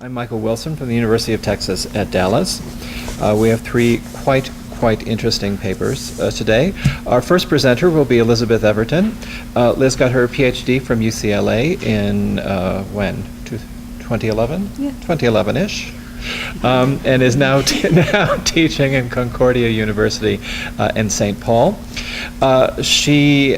I'm Michael Wilson from the University of Texas at Dallas. We have three quite interesting papers today. Our first presenter will be Elizabeth Everton. Liz got her PhD from UCLA in when? 2011? Yeah. 2011-ish. And is now teaching in Concordia University in St. Paul. She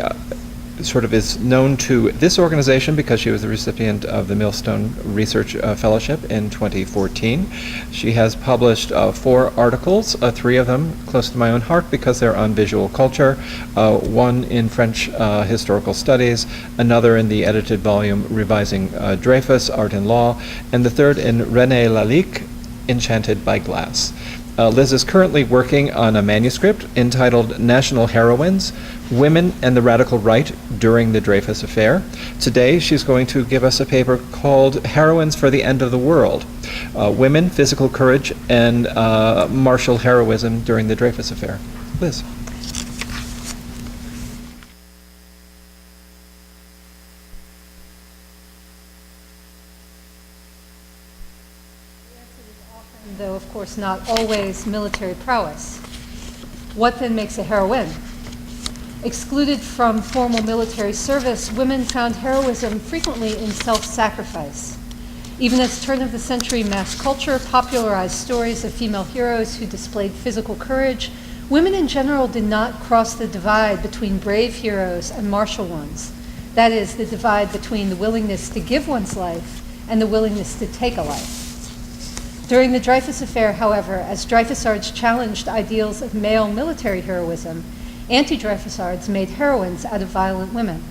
sort of is known to this organization because she was the recipient of the Millstone Research Fellowship in 2014. She has published 4 articles, 3 of them close to my own heart because they're on visual culture, one in French historical studies, another in the edited volume Revising Dreyfus, Art and Law, and the third in René Lalique, Enchanted by Glass. Liz is currently working on a manuscript entitled National Heroines, Women and the Radical Right During the Dreyfus Affair. Today she's going to give us a paper called Heroines for the End of the World, Women, Physical Courage, and Martial Heroism During the Dreyfus Affair. Liz. Though of course not always military prowess. What then makes a heroine? Excluded from formal military service, women found heroism frequently in self-sacrifice. Even as turn-of-the-century mass culture popularized stories of female heroes who displayed physical courage, women in general did not cross the divide between brave heroes and martial ones. That is, the divide between the willingness to give one's life and the willingness to take a life. During the Dreyfus Affair, however, as Dreyfusards challenged ideals of male military heroism, anti-Dreyfusards made heroines out of violent women.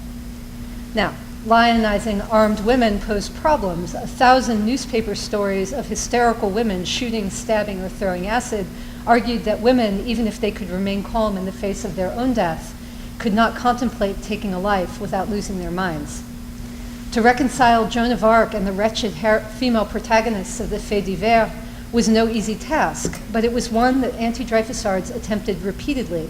Now, lionizing armed women posed problems. 1,000 newspaper stories of hysterical women shooting, stabbing, or throwing acid argued that women, even if they could remain calm in the face of their own death, could not contemplate taking a life without losing their minds. To reconcile Joan of Arc and the wretched female protagonists of the faits divers was no easy task, but it was one that anti-Dreyfusards attempted repeatedly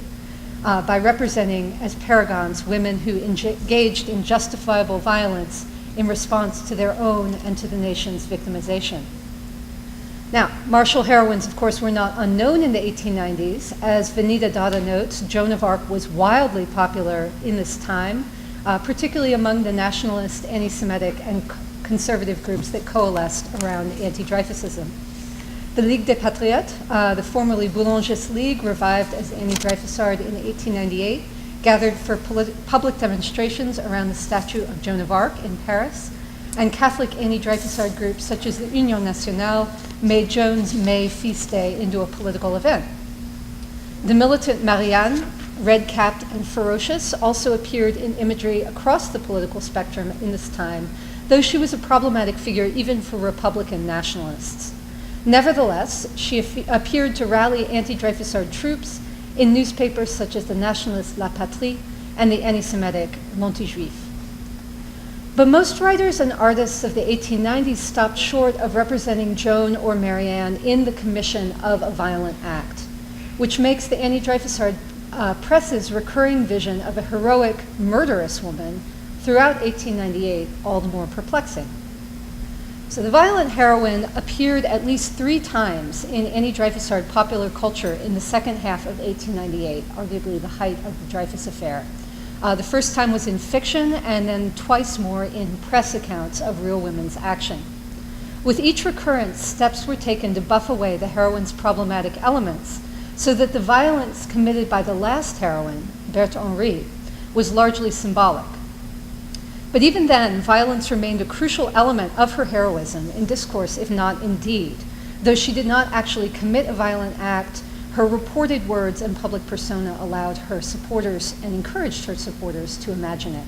by representing as paragons women who engaged in justifiable violence in response to their own and to the nation's victimization. Now, martial heroines, of course, were not unknown in the 1890s. As Venida Dada notes, Joan of Arc was wildly popular in this time, particularly among the nationalist, anti-Semitic, and conservative groups that coalesced around anti-Dreyfusism. The Ligue des Patriotes, the formerly Boulangist League, revived as anti-Dreyfusard in 1898, gathered for public demonstrations around the statue of Joan of Arc in Paris, and Catholic anti-Dreyfusard groups such as the Union Nationale made Joan's May feast day into a political event. The militant Marianne, red-capped and ferocious, also appeared in imagery across the political spectrum in this time, though she was a problematic figure even for Republican nationalists. Nevertheless, she appeared to rally anti-Dreyfusard troops in newspapers such as the nationalist La Patrie and the anti-Semitic L'Anti-Juif. But most writers and artists of the 1890s stopped short of representing Joan or Marianne in the commission of a violent act, which makes the anti-Dreyfusard press's recurring vision of a heroic, murderous woman throughout 1898 all the more perplexing. So the violent heroine appeared at least 3 times in anti-Dreyfusard popular culture in the second half of 1898, arguably the height of the Dreyfus Affair. The first time was in fiction, and then twice more in press accounts of real women's action. With each recurrence, steps were taken to buff away the heroine's problematic elements, so that the violence committed by the last heroine, Berthe Henri, was largely symbolic. But even then, violence remained a crucial element of her heroism in discourse, if not in deed. Though she did not actually commit a violent act, her reported words and public persona allowed her supporters and encouraged her supporters to imagine it.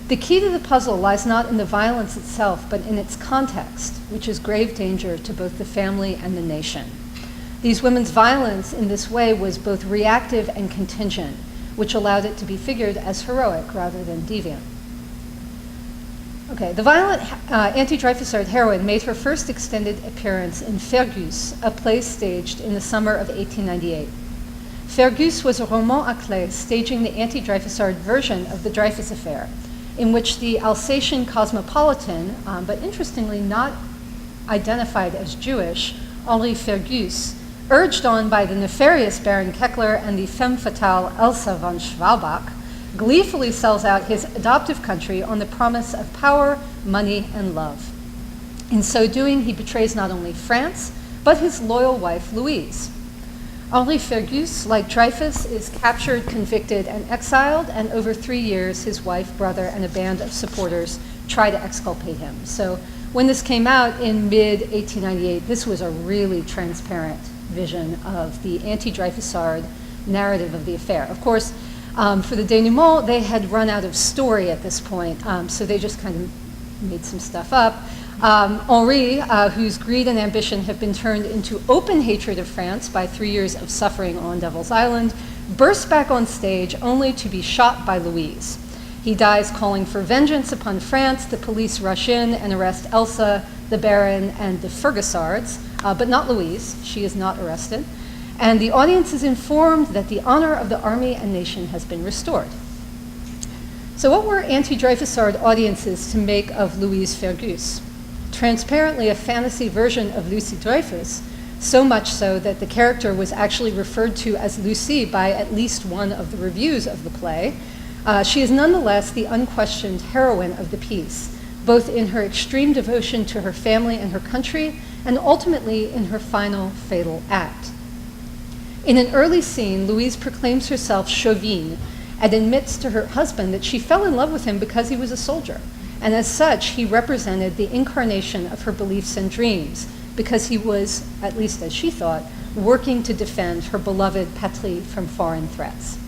The key to the puzzle lies not in the violence itself, but in its context, which is grave danger to both the family and the nation. These women's violence in this way was both reactive and contingent, which allowed it to be figured as heroic rather than deviant. Okay, the violent anti-Dreyfusard heroine made her first extended appearance in Fergus, a play staged in the summer of 1898. Fergus was a roman à clef staging the anti-Dreyfusard version of the Dreyfus Affair, in which the Alsatian cosmopolitan, but interestingly not identified as Jewish, Henri Fergus, urged on by the nefarious Baron Keckler and the femme fatale Elsa von Schwalbach, gleefully sells out his adoptive country on the promise of power, money, and love. In so doing, he betrays not only France, but his loyal wife, Louise. Henri Fergus, like Dreyfus, is captured, convicted, and exiled, and over 3 years, his wife, brother, and a band of supporters try to exculpate him. So when this came out in mid-1898, this was a really transparent vision of the anti-Dreyfusard narrative of the affair. Of course, for the denouement, they had run out of story at this point, so they just kind of made some stuff up. Henri, whose greed and ambition have been turned into open hatred of France by 3 years of suffering on Devil's Island, bursts back on stage only to be shot by Louise. He dies calling for vengeance upon France. The police rush in and arrest Elsa, the Baron, and the Fergusards, but not Louise. She is not arrested. And the audience is informed that the honor of the army and nation has been restored. So what were anti-Dreyfusard audiences to make of Louise Fergus? Transparently a fantasy version of Lucy Dreyfus, so much so that the character was actually referred to as Lucy by at least one of the reviews of the play. She is nonetheless the unquestioned heroine of the piece, both in her extreme devotion to her family and her country, and ultimately in her final fatal act. In an early scene, Louise proclaims herself chauvine and admits to her husband that she fell in love with him because he was a soldier. And as such, he represented the incarnation of her beliefs and dreams, because he was, at least as she thought, working to defend her beloved patrie from foreign threats.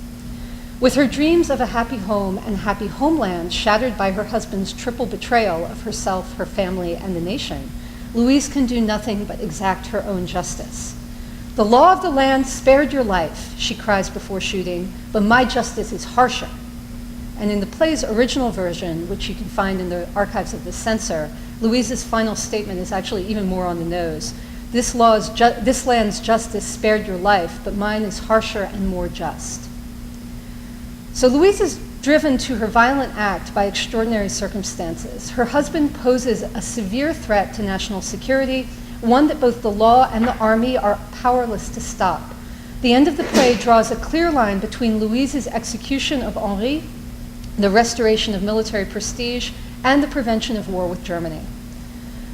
With her dreams of a happy home and happy homeland shattered by her husband's triple betrayal of herself, her family, and the nation, Louise can do nothing but exact her own justice. "The law of the land spared your life," she cries before shooting, "but my justice is harsher." And in the play's original version, which you can find in the archives of the censor, Louise's final statement is actually even more on the nose. This land's justice spared your life, but mine is harsher and more just." So Louise is driven to her violent act by extraordinary circumstances. Her husband poses a severe threat to national security, one that both the law and the army are powerless to stop. The end of the play draws a clear line between Louise's execution of Henri, the restoration of military prestige, and the prevention of war with Germany.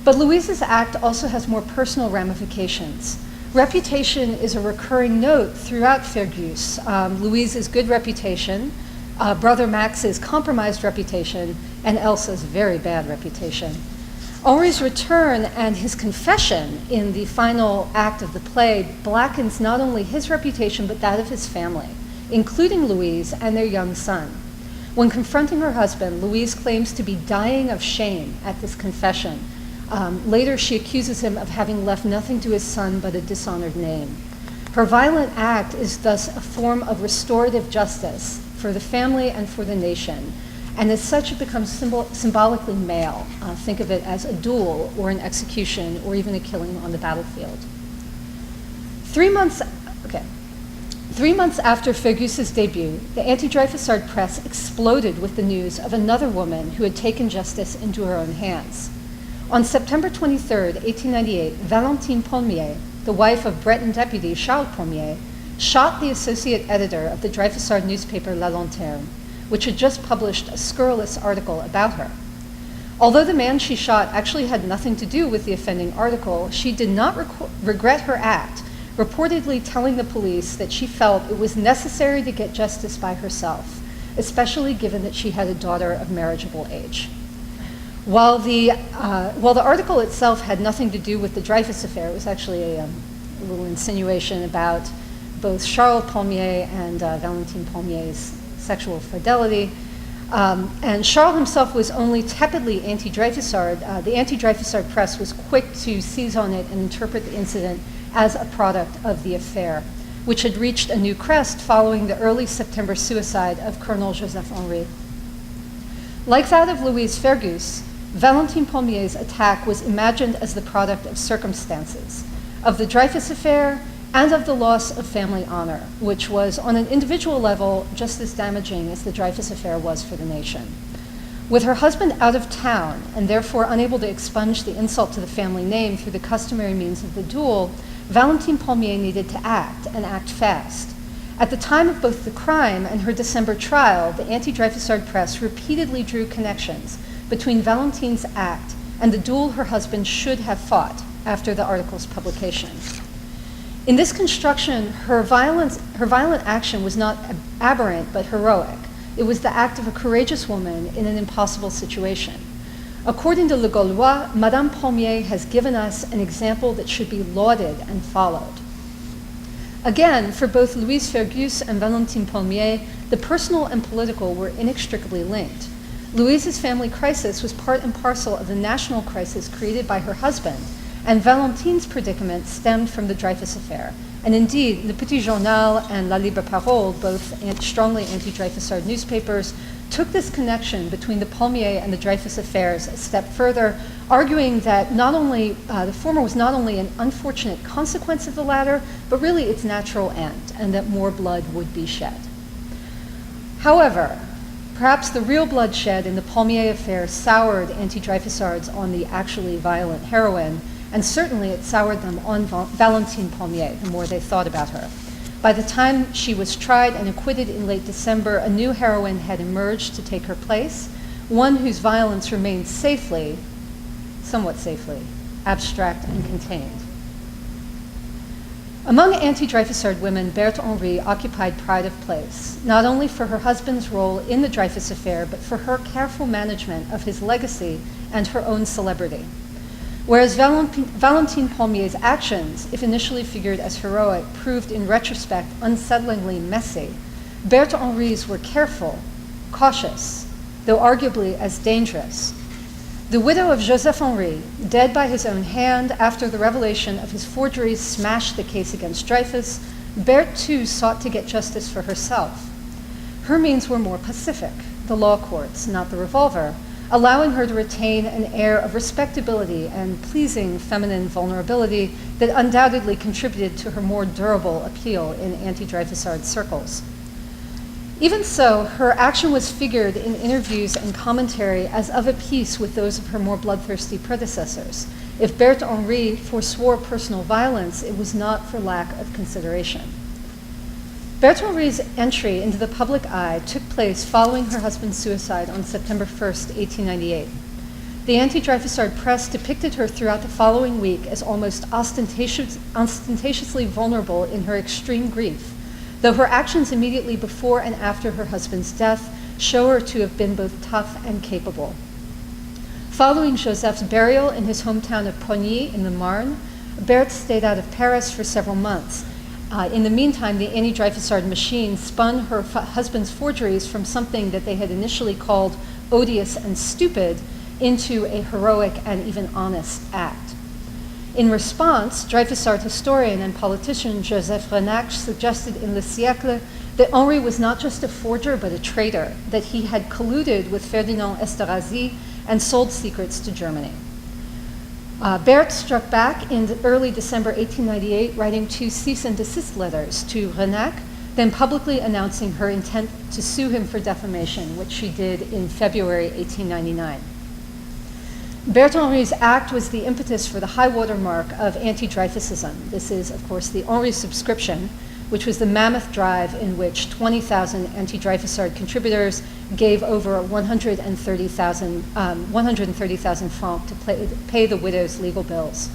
But Louise's act also has more personal ramifications. Reputation is a recurring note throughout Fergus. Louise's good reputation, brother Max's compromised reputation, and Elsa's very bad reputation. Henri's return and his confession in the final act of the play blackens not only his reputation but that of his family, including Louise and their young son. When confronting her husband, Louise claims to be dying of shame at this confession. Later, she accuses him of having left nothing to his son but a dishonored name. Her violent act is thus a form of restorative justice for the family and for the nation, and as such, it becomes symbolically male. Think of it as a duel or an execution or even a killing on the battlefield. 3 months after Fergus's debut, the anti-Dreyfusard press exploded with the news of another woman who had taken justice into her own hands. On September 23, 1898, Valentine Palmier, the wife of Breton deputy Charles Palmier, shot the associate editor of the Dreyfusard newspaper La Lanterne, which had just published a scurrilous article about her. Although the man she shot actually had nothing to do with the offending article, she did not regret her act, reportedly telling the police that she felt it was necessary to get justice by herself, especially given that she had a daughter of marriageable age. While the article itself had nothing to do with the Dreyfus affair, it was actually a little insinuation about both Charles Palmier and Valentine Palmier's sexual fidelity. And Charles himself was only tepidly anti-Dreyfusard. The anti-Dreyfusard press was quick to seize on it and interpret the incident as a product of the affair, which had reached a new crest following the early September suicide of Colonel Joseph Henri. Like that of Louise Fergus, Valentine Palmier's attack was imagined as the product of circumstances, of the Dreyfus affair, and of the loss of family honor, which was on an individual level just as damaging as the Dreyfus affair was for the nation. With her husband out of town and therefore unable to expunge the insult to the family name through the customary means of the duel, Valentine Palmier needed to act, and act fast. At the time of both the crime and her December trial, the anti-Dreyfusard press repeatedly drew connections between Valentine's act and the duel her husband should have fought after the article's publication. In this construction, her violent action was not aberrant but heroic. It was the act of a courageous woman in an impossible situation. According to Le Gaulois, Madame Palmier has given us an example that should be lauded and followed. Again, for both Louise Fergus and Valentine Palmier, the personal and political were inextricably linked. Louise's family crisis was part and parcel of the national crisis created by her husband, and Valentine's predicament stemmed from the Dreyfus affair. And indeed, Le Petit Journal and La Libre Parole, both strongly anti-Dreyfusard newspapers, took this connection between the Palmier and the Dreyfus affairs a step further, arguing that not only the former was not only an unfortunate consequence of the latter, but really its natural end, and that more blood would be shed. However, perhaps the real bloodshed in the Palmier affair soured anti-Dreyfusards on the actually violent heroine, and certainly it soured them on Valentine Palmier the more they thought about her. By the time she was tried and acquitted in late December, a new heroine had emerged to take her place, one whose violence remained somewhat safely, abstract and contained. Among anti-Dreyfusard women, Berthe Henri occupied pride of place, not only for her husband's role in the Dreyfus affair, but for her careful management of his legacy and her own celebrity. Whereas Valentine Palmier's actions, if initially figured as heroic, proved in retrospect unsettlingly messy, Berthe Henri's were careful, cautious, though arguably as dangerous. The widow of Joseph Henri, dead by his own hand after the revelation of his forgeries smashed the case against Dreyfus, Berthe too sought to get justice for herself. Her means were more pacific, the law courts, not the revolver, allowing her to retain an air of respectability and pleasing feminine vulnerability that undoubtedly contributed to her more durable appeal in anti-Dreyfusard circles. Even so, her action was figured in interviews and commentary as of a piece with those of her more bloodthirsty predecessors. If Berthe Henri forswore personal violence, it was not for lack of consideration. Berthe Henri's entry into the public eye took place following her husband's suicide on September 1st, 1898. The anti-Dreyfusard press depicted her throughout the following week as almost ostentatiously vulnerable in her extreme grief, though her actions immediately before and after her husband's death show her to have been both tough and capable. Following Joseph's burial in his hometown of Pogny in the Marne, Berthe stayed out of Paris for several months. In the meantime, the anti-Dreyfusard machine spun her husband's forgeries from something that they had initially called odious and stupid into a heroic and even honest act. In response, Dreyfusard historian and politician Joseph Renac suggested in Le Siècle that Henri was not just a forger but a traitor, that he had colluded with Ferdinand Esterhazy and sold secrets to Germany. Berthe struck back in early December 1898, writing two cease and desist letters to Renac, then publicly announcing her intent to sue him for defamation, which she did in February 1899. Berthe Henri's act was the impetus for the high water mark of anti-Dreyfusism. This is, of course, the Henri subscription, which was the mammoth drive in which 20,000 anti-Dreyfusard contributors gave over 130,000 francs to pay the widow's legal bills.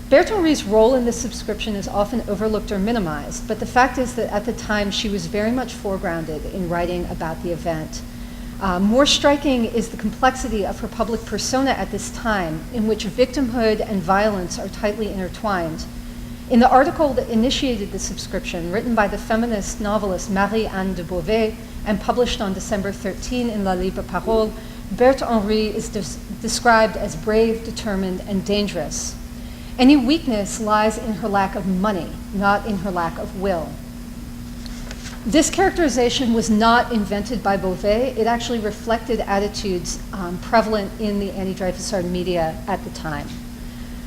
Berthe Henri's role in this subscription is often overlooked or minimized, but the fact is that at the time she was very much foregrounded in writing about the event. More striking is the complexity of her public persona at this time, in which victimhood and violence are tightly intertwined. In the article that initiated the subscription, written by the feminist novelist Marie-Anne de Beauvais and published on December 13 in La Libre Parole, Berthe Henri is described as brave, determined, and dangerous. Any weakness lies in her lack of money, not in her lack of will. This characterization was not invented by Beauvais. It actually reflected attitudes prevalent in the anti-Dreyfusard media at the time.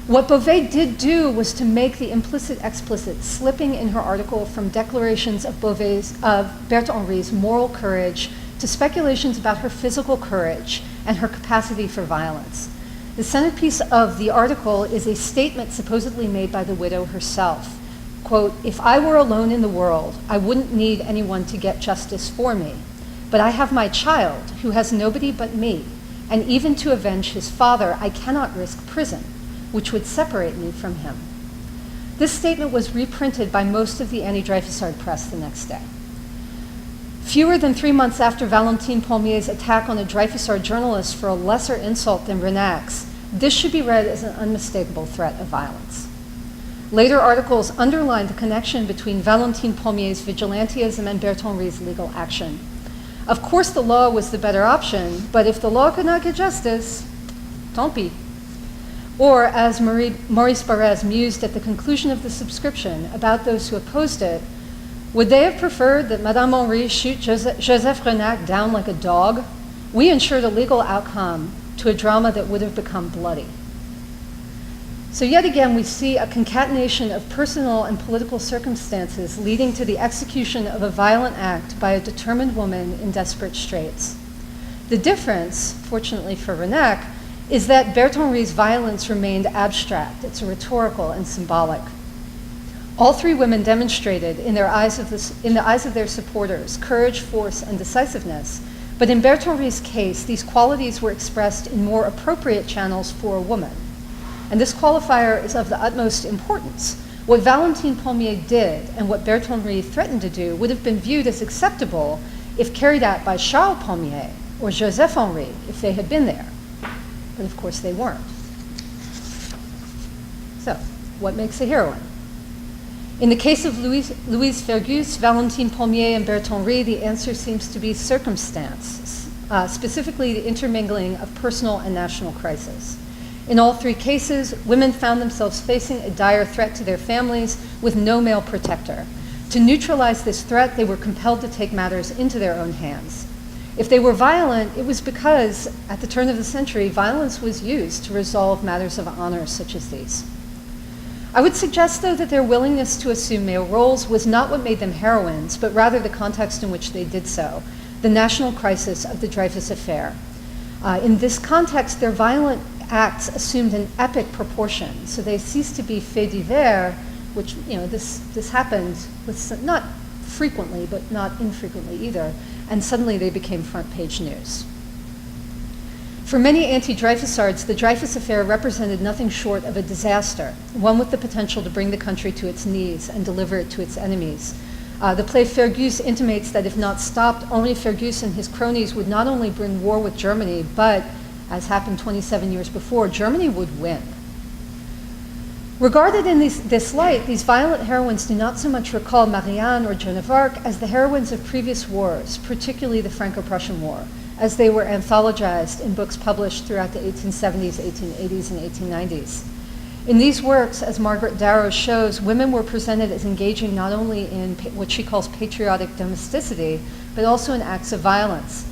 What Beauvais did do was to make the implicit explicit, slipping in her article from declarations of Berthe Henri's moral courage to speculations about her physical courage and her capacity for violence. The centerpiece of the article is a statement supposedly made by the widow herself. Quote, "If I were alone in the world, I wouldn't need anyone to get justice for me. But I have my child, who has nobody but me, and even to avenge his father, I cannot risk prison, which would separate me from him." This statement was reprinted by most of the anti-Dreyfusard press the next day. Fewer than 3 months after Valentine Palmier's attack on a Dreyfusard journalist for a lesser insult than Renac's, this should be read as an unmistakable threat of violence. Later articles underlined the connection between Valentine Palmier's vigilantism and Berton Rie's legal action. Of course, the law was the better option, but if the law could not get justice, tant pis. Or, as Maurice Barrès mused at the conclusion of the subscription about those who opposed it, would they have preferred that Madame Henri shoot Joseph Renac down like a dog? We ensured a legal outcome to a drama that would have become bloody. So yet again, we see a concatenation of personal and political circumstances leading to the execution of a violent act by a determined woman in desperate straits. The difference, fortunately for Renac, is that Berton Rie's violence remained abstract. It's rhetorical and symbolic. All three women demonstrated in the eyes of their supporters courage, force, and decisiveness. But in Berton Rie's case, these qualities were expressed in more appropriate channels for a woman. And this qualifier is of the utmost importance. What Valentine Palmier did and what Berton Rie threatened to do would have been viewed as acceptable if carried out by Charles Palmier or Joseph Henri if they had been there. But of course they weren't. So, what makes a heroine? In the case of Louise Fergus, Valentine Palmier, and Berton Rie, the answer seems to be circumstance, specifically the intermingling of personal and national crisis. In all three cases, women found themselves facing a dire threat to their families with no male protector. To neutralize this threat, they were compelled to take matters into their own hands. If they were violent, it was because, at the turn of the century, violence was used to resolve matters of honor such as these. I would suggest, though, that their willingness to assume male roles was not what made them heroines, but rather the context in which they did so, the national crisis of the Dreyfus Affair. In this context, their violent acts assumed an epic proportion, so they ceased to be faits divers, which, this happened with not frequently, but not infrequently either, and suddenly they became front-page news. For many anti-Dreyfusards, the Dreyfus Affair represented nothing short of a disaster, one with the potential to bring the country to its knees and deliver it to its enemies. The play Fergus intimates that if not stopped, Henri Fergus and his cronies would not only bring war with Germany, but, as happened 27 years before, Germany would win. Regarded in this light, these violent heroines do not so much recall Marianne or Joan of Arc as the heroines of previous wars, particularly the Franco-Prussian War, as they were anthologized in books published throughout the 1870s, 1880s, and 1890s. In these works, as Margaret Darrow shows, women were presented as engaging not only in what she calls patriotic domesticity, but also in acts of violence.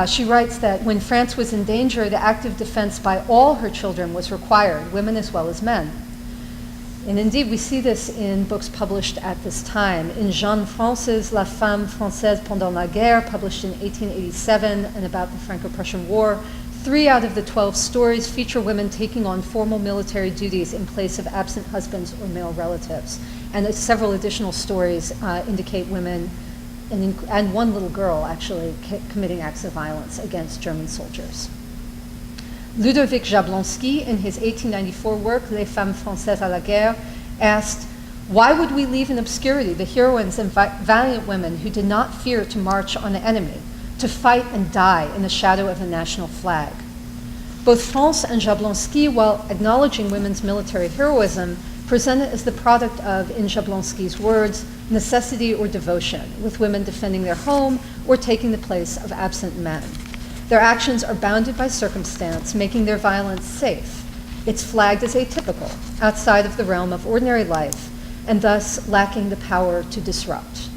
She writes that when France was in danger, the active defense by all her children was required, women as well as men. And indeed, we see this in books published at this time. In Jeanne France's La Femme Française pendant la guerre, published in 1887 and about the Franco-Prussian War, 3 out of the 12 stories feature women taking on formal military duties in place of absent husbands or male relatives. And several additional stories indicate women, and one little girl actually, committing acts of violence against German soldiers. Ludovic Jablonski, in his 1894 work, Les Femmes Françaises à la Guerre, asked, "Why would we leave in obscurity the heroines and valiant women who did not fear to march on the enemy, to fight and die in the shadow of the national flag?" Both France and Jablonski, while acknowledging women's military heroism, present it as the product of, in Jablonski's words, necessity or devotion, with women defending their home or taking the place of absent men. Their actions are bounded by circumstance, making their violence safe. It's flagged as atypical, outside of the realm of ordinary life, and thus lacking the power to disrupt.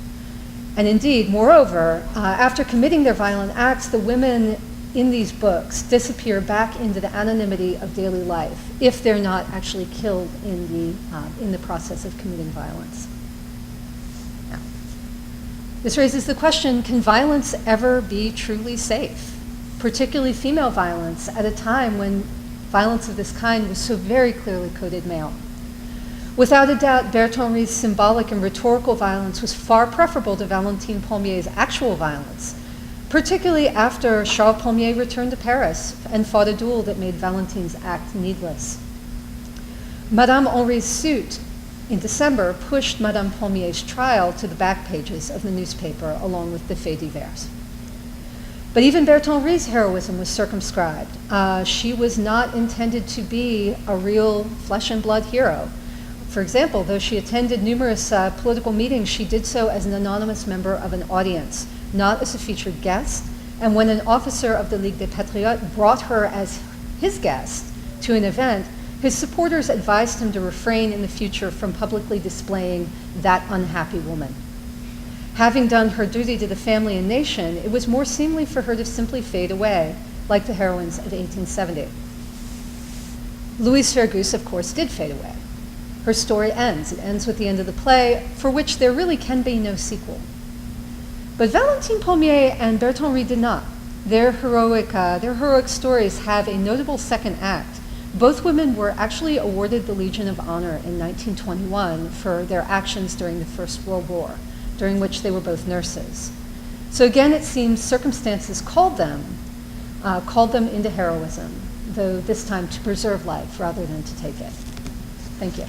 And indeed, moreover, after committing their violent acts, the women in these books disappear back into the anonymity of daily life, if they're not actually killed in the process of committing violence. Now, this raises the question, can violence ever be truly safe? particularly female violence, at a time when violence of this kind was so very clearly coded male. Without a doubt, Bertrand Henry's symbolic and rhetorical violence was far preferable to Valentine Paulmier's actual violence, particularly after Charles Paulmier returned to Paris and fought a duel that made Valentine's act needless. Madame Henry's suit in December pushed Madame Paulmier's trial to the back pages of the newspaper, along with the faits divers. But even Bertrand Henry's heroism was circumscribed. She was not intended to be a real flesh and blood hero. For example, though she attended numerous political meetings, she did so as an anonymous member of an audience, not as a featured guest. And when an officer of the Ligue des Patriotes brought her as his guest to an event, his supporters advised him to refrain in the future from publicly displaying that unhappy woman. Having done her duty to the family and nation, it was more seemly for her to simply fade away, like the heroines of 1870. Louise Fergus, of course, did fade away. Her story ends. It ends with the end of the play, for which there really can be no sequel. But Valentine Paulmier and Bertrand Henry did not. Their heroic stories have a notable second act. Both women were actually awarded the Legion of Honor in 1921 for their actions during the First World War, during which they were both nurses. So again, it seems circumstances called them into heroism, though this time to preserve life rather than to take it. Thank you.